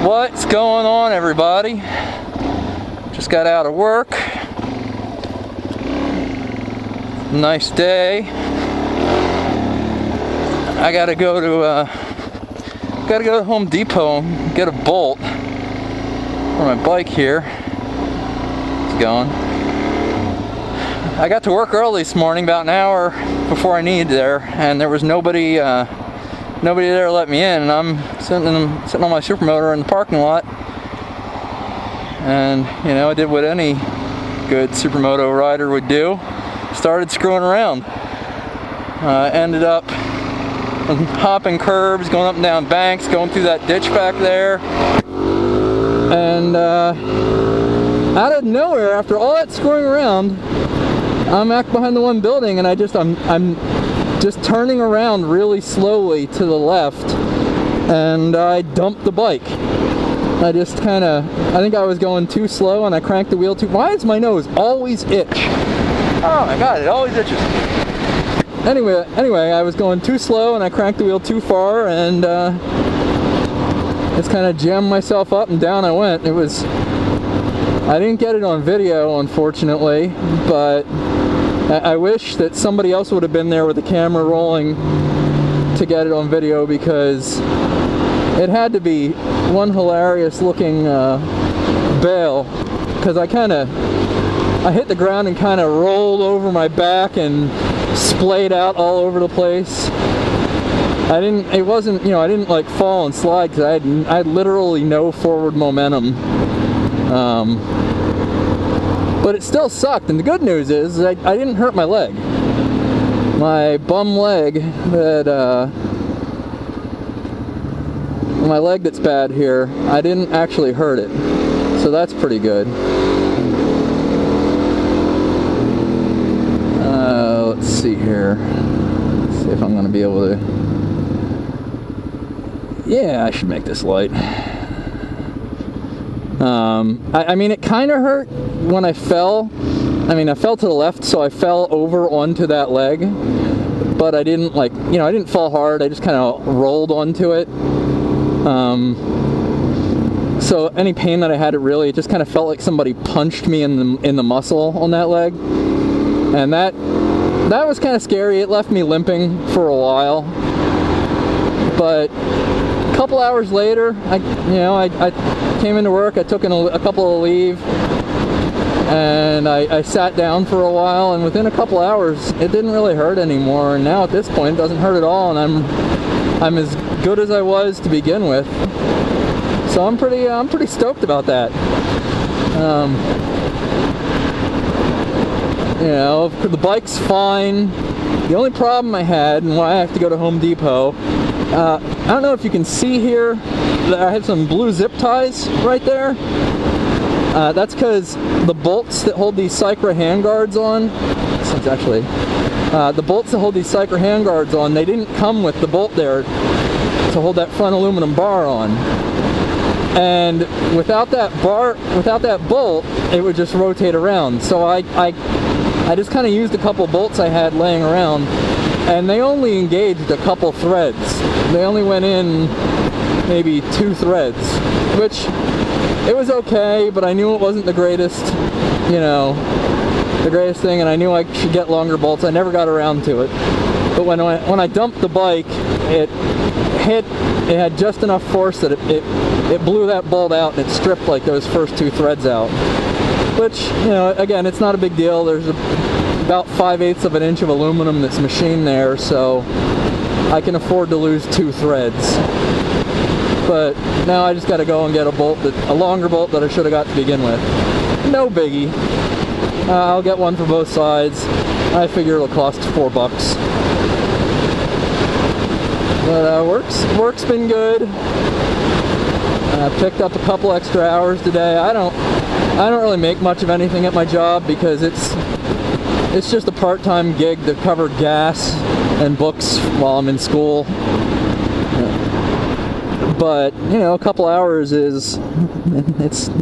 What's going on, everybody? Just got out of work. Nice day. I gotta go to Home Depot and get a bolt for my bike here. It's going. I got to work early this morning, about an hour before I needed there, and there was nobody there to let me in, and I'm sitting on my supermotor in the parking lot. And you know, I did what any good supermoto rider would do. Started screwing around. Ended up hopping curbs, going up and down banks, going through that ditch back there. And out of nowhere, after all that screwing around, I'm back behind the one building, and I'm just turning around really slowly to the left, and I dumped the bike. I think I was going too slow, and I cranked the wheel too. Why does my nose always itch? Oh my god, it always itches. Anyway, I was going too slow, and I cranked the wheel too far, and just kind of jammed myself up, and down I went. I didn't get it on video, unfortunately, but I wish that somebody else would have been there with the camera rolling to get it on video, because it had to be one hilarious looking bail, because I hit the ground and kind of rolled over my back and splayed out all over the place. I didn't like fall and slide, because I had literally no forward momentum. But it still sucked, and the good news is I didn't hurt my leg. My bum leg my leg that's bad here, I didn't actually hurt it. So that's pretty good. Let's see here. Let's see if I'm going to be able to... Yeah, I should make this light. I mean, it kind of hurt when I fell. I mean, I fell to the left, so I fell over onto that leg, but I didn't I didn't fall hard. I just kind of rolled onto it. So any pain that I had, it just kind of felt like somebody punched me in the muscle on that leg, and that was kind of scary. It left me limping for a while, but a couple hours later, I came into work. I took a couple of leave, and I sat down for a while, and within a couple hours it didn't really hurt anymore, and now at this point it doesn't hurt at all, and I'm as good as I was to begin with. So I'm pretty stoked about that. The bike's fine. The only problem I had, and why I have to go to Home Depot, I don't know if you can see here, I have some blue zip ties right there. That's because the bolts that hold these Cycra handguards on, the bolts that hold these Cycra handguards on, they didn't come with the bolt there to hold that front aluminum bar on. And without that bolt, it would just rotate around. So I just kind of used a couple bolts I had laying around, and they only engaged a couple threads. They only went in maybe 2 threads, which it was okay, but I knew it wasn't the greatest thing, and I knew I should get longer bolts. I never got around to it. But when I dumped the bike, it had just enough force that it blew that bolt out, and it stripped like those first 2 threads out. Which, again, it's not a big deal. There's about 5/8 of an inch of aluminum that's machined there, so I can afford to lose 2 threads. But now I just got to go and get a longer bolt that I should have got to begin with. No biggie. I'll get one for both sides. I figure it'll cost $4. But work's been good. I picked up a couple extra hours today. I don't really make much of anything at my job, because it's just a part-time gig to cover gas and books while I'm in school. But a couple hours it's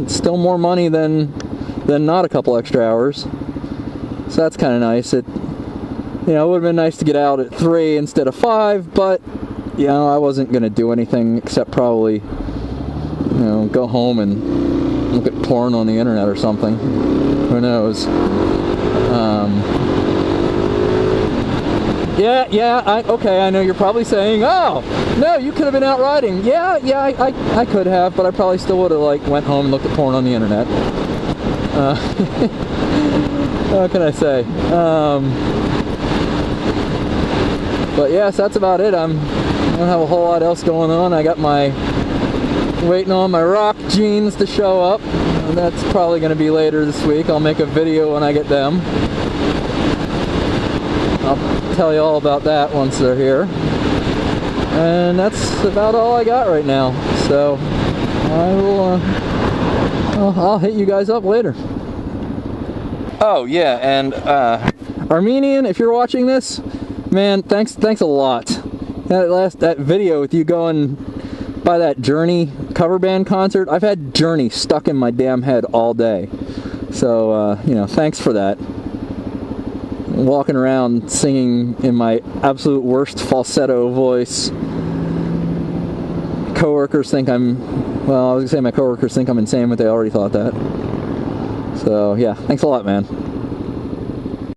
still more money than not a couple extra hours. So that's kind of nice. It would have been nice to get out at 3 instead of 5, but I wasn't going to do anything except probably you know, go home and look at porn on the internet or something. Who knows? Okay, I know you're probably saying, oh, no, you could have been out riding. Yeah, I could have, but I probably still would have, like, went home and looked at porn on the internet. What can I say? But yes, that's about it. I don't have a whole lot else going on. I got waiting on my rock jeans to show up. And that's probably going to be later this week. I'll make a video when I get them. I'll tell you all about that once they're here. And that's about all I got right now. So I will I'll hit you guys up later. Oh yeah, and Armenian, if you're watching this, man, thanks a lot. That video with you going by that Journey cover band concert, I've had Journey stuck in my damn head all day. So you know, thanks for that. Walking around singing in my absolute worst falsetto voice. Coworkers think well, I was gonna say my coworkers think I'm insane, but they already thought that. So yeah, thanks a lot, man.